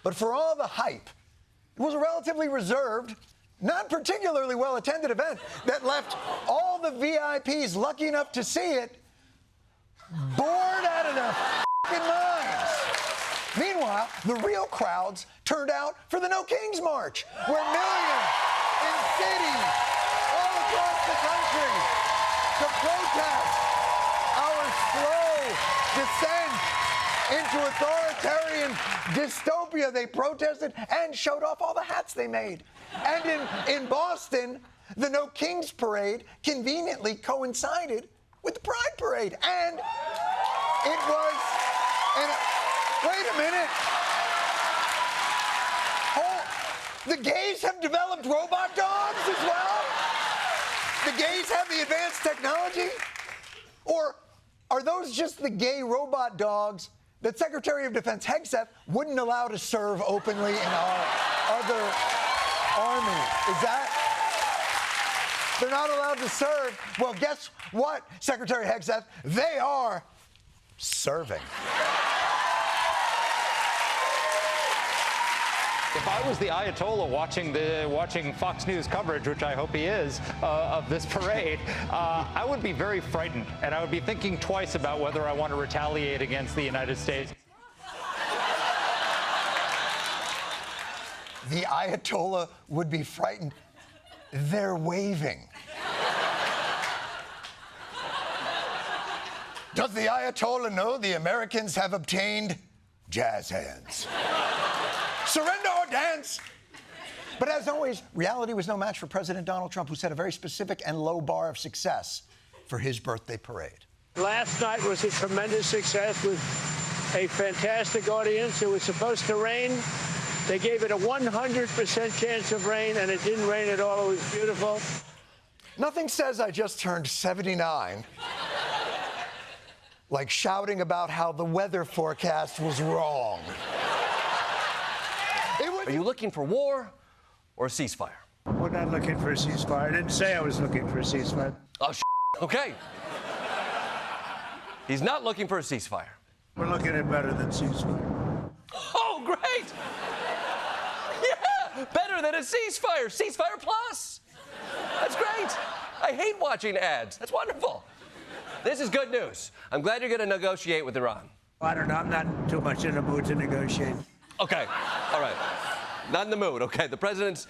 But for all the hype, it was a relatively reserved, not particularly well-attended event that left all the VIPs lucky enough to see it bored out of their f***ing minds. Meanwhile, the real crowds turned out for the No Kings March, where millions in cities all across the country to protest our slow descent into authoritarian dystopia. They protested and showed off all the hats they made. And in Boston, the No Kings Parade conveniently coincided with the Pride Parade. And it was... wait a minute. The gays have developed robot dogs as well? The gays have the advanced technology? Or are those just the gay robot dogs that Secretary of Defense Hegseth wouldn't allow to serve openly in our other army? Is that... they're not allowed to serve? Well, guess what, Secretary Hegseth? They are serving. If I was the Ayatollah watching Fox News coverage, which I hope he is, of this parade, I would be very frightened, and I would be thinking twice about whether I want to retaliate against the United States. The Ayatollah would be frightened. They're waving. Does the Ayatollah know the Americans have obtained jazz hands? Surrender or dance! But as always, reality was no match for President Donald Trump, who set a very specific and low bar of success for his birthday parade. Last night was a tremendous success with a fantastic audience. It was supposed to rain. They gave it a 100% chance of rain, and it didn't rain at all. It was beautiful. Nothing says I just turned 79 like shouting about how the weather forecast was wrong. Are you looking for war or a ceasefire? We're not looking for a ceasefire. I didn't say I was looking for a ceasefire. Oh, okay. He's not looking for a ceasefire. We're looking at better than ceasefire. Oh, great! Yeah, better than a ceasefire. Ceasefire plus. That's great. I hate watching ads. That's wonderful. This is good news. I'm glad you're going to negotiate with Iran. I don't know. I'm not too much in the mood to negotiate. Okay. All right. Not in the mood. Okay. The president's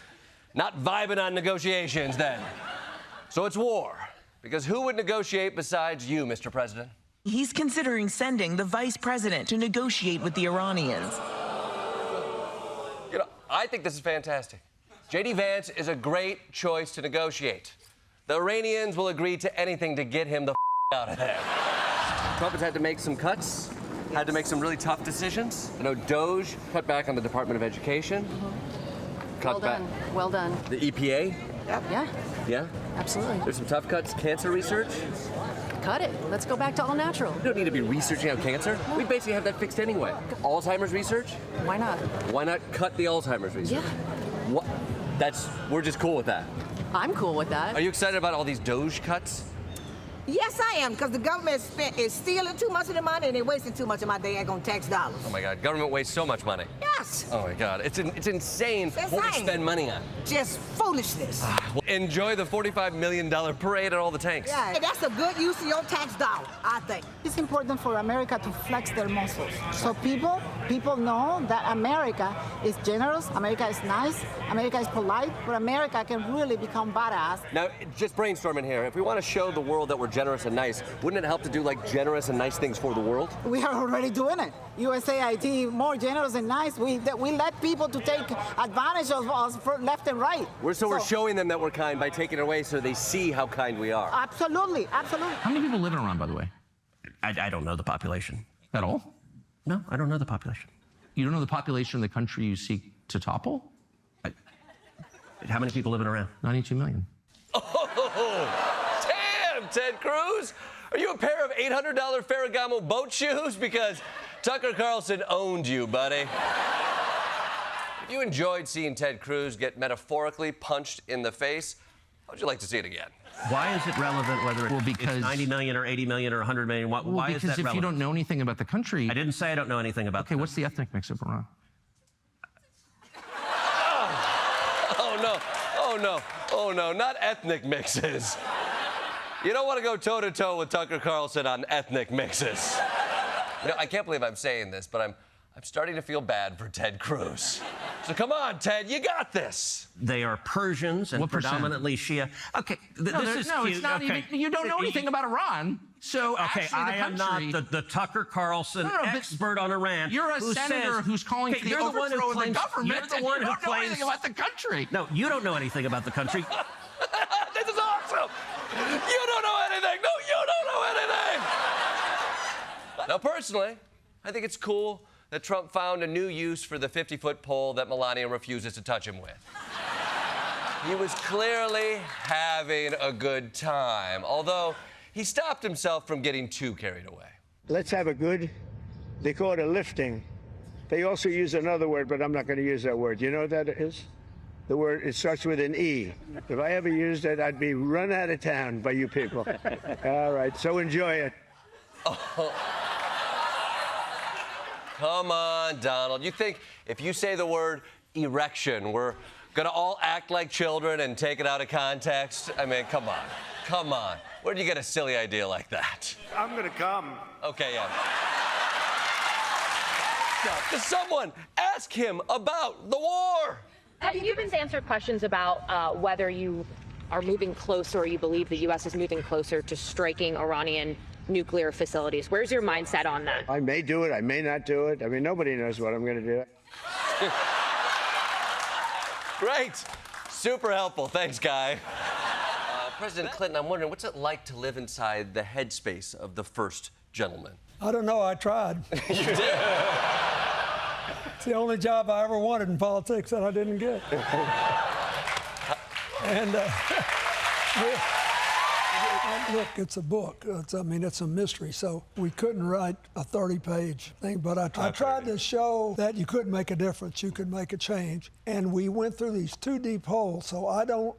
not vibing on negotiations then. So it's war. Because who would negotiate besides you, Mr. President? He's considering sending the vice president to negotiate with the Iranians. You know, I think this is fantastic. JD Vance is a great choice to negotiate. The Iranians will agree to anything to get him the out of there. Trump has had to make some cuts, had to make some really tough decisions. I know Doge cut back on the Department of Education. Cut back. Well done. The EPA. Yeah. Yeah? Absolutely. There's some tough cuts. Cancer research. Cut it. Let's go back to all natural. We don't need to be researching out cancer. We basically have that fixed anyway. Alzheimer's research? Why not? Why not cut the Alzheimer's research? Yeah. What? We're just cool with that. I'm cool with that. Are you excited about all these Doge cuts? Yes, I am, because the government is stealing too much of the money and they're wasting too much of my daggone tax dollars. Oh my God, government wastes so much money. Yes. Oh my God, it's insane what we spend money on. Just foolishness. Well, enjoy the $45 million parade and all the tanks. Yeah, that's a good use of your tax dollar, I think. It's important for America to flex their muscles. So people know that America is generous, America is nice, America is polite, but America can really become badass. Now, just brainstorming here. If we want to show the world that we're generous and nice, wouldn't it help to do like generous and nice things for the world? We are already doing it. USAID, more generous and nice. We let people to take advantage of us left and right. We're showing them that we're kind by taking it away so they see how kind we are. Absolutely, absolutely. How many people live in Iran, by the way? I don't know the population. At all? No, I don't know the population. You don't know the population of the country you seek to topple? How many people live in Iran? 92 million. Oh, damn, Ted Cruz! Are you a pair of $800 Ferragamo boat shoes? Because Tucker Carlson owned you, buddy. If you enjoyed seeing Ted Cruz get metaphorically punched in the face, how would you like to see it again? Why is it relevant whether it's 90 million or 80 million or 100 million? Why is that relevant? Because if you don't know anything about the country... I didn't say I don't know anything about Okay, what's the ethnic mix of Iran? Oh, no. Oh, no. Not ethnic mixes. You don't want to go toe-to-toe with Tucker Carlson on ethnic mixes. You know, I can't believe I'm saying this, but I'm starting to feel bad for Ted Cruz. So come on, Ted, you got this. They are Persians and What percent? predominantly Shia. Okay, this is no, cute. it's not Okay. even. You don't know anything about Iran. So Okay, actually, I the am country, not the Tucker Carlson but expert on Iran. You're a who senator says, who's calling okay, for the you're the one who overthrow of the claims, government. You're the and one you who don't know claims anything about the country. No, you don't know anything about the country. This is awesome. You don't know anything. No, you don't know anything. Now, personally, I think it's cool that Trump found a new use for the 50-foot pole that Melania refuses to touch him with. He was clearly having a good time, although he stopped himself from getting too carried away. Let's have a good, they call it a lifting. They also use another word, but I'm not going to use that word. You know what that is? The word, it starts with an E. If I ever used it, I'd be run out of town by you people. All right, so enjoy it. Come on, Donald. You think if you say the word erection, we're gonna all act like children and take it out of context? I mean, come on. Come on. Where'd you get a silly idea like that? I'm going to come. Okay, yeah. Does someone ask him about the war? Have you been answered questions about whether you are moving closer or you believe the U.S. is moving closer to striking Iranian nuclear facilities? Where's your mindset on that? I may do it. I may not do it. I mean, nobody knows what I'm going to do. Great. Super helpful. Thanks, Guy. President Clinton, I'm wondering, what's it like to live inside the headspace of the first gentleman? I don't know. I tried. You did? It's the only job I ever wanted in politics that I didn't get. And look, it's a book. It's a mystery. So we couldn't write a 30-page thing, but I tried to show that you could make a difference. You could make a change. And we went through these two deep holes, so I don't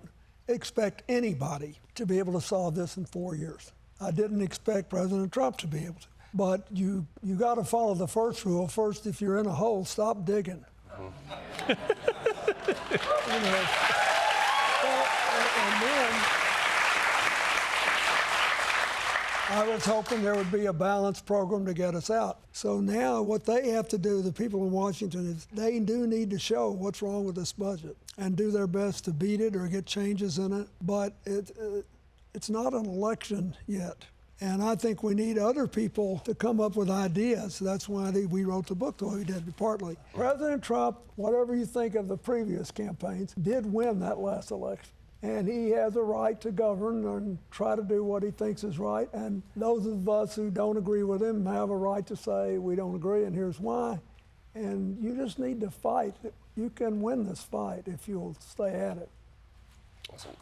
expect anybody to be able to solve this in 4 years. I didn't expect President Trump to be able to. But you got to follow the first rule. First, if you're in a hole, stop digging. You know, and then I was hoping there would be a balanced program to get us out. So now what they have to do, the people in Washington, is they do need to show what's wrong with this budget and do their best to beat it or get changes in it. But it's not an election yet. And I think we need other people to come up with ideas. That's why we wrote the book the way we did, partly. President Trump, whatever you think of the previous campaigns, did win that last election. And he has a right to govern and try to do what he thinks is right. And those of us who don't agree with him have a right to say, we don't agree, and here's why. And you just need to fight. You can win this fight if you'll stay at it. Awesome.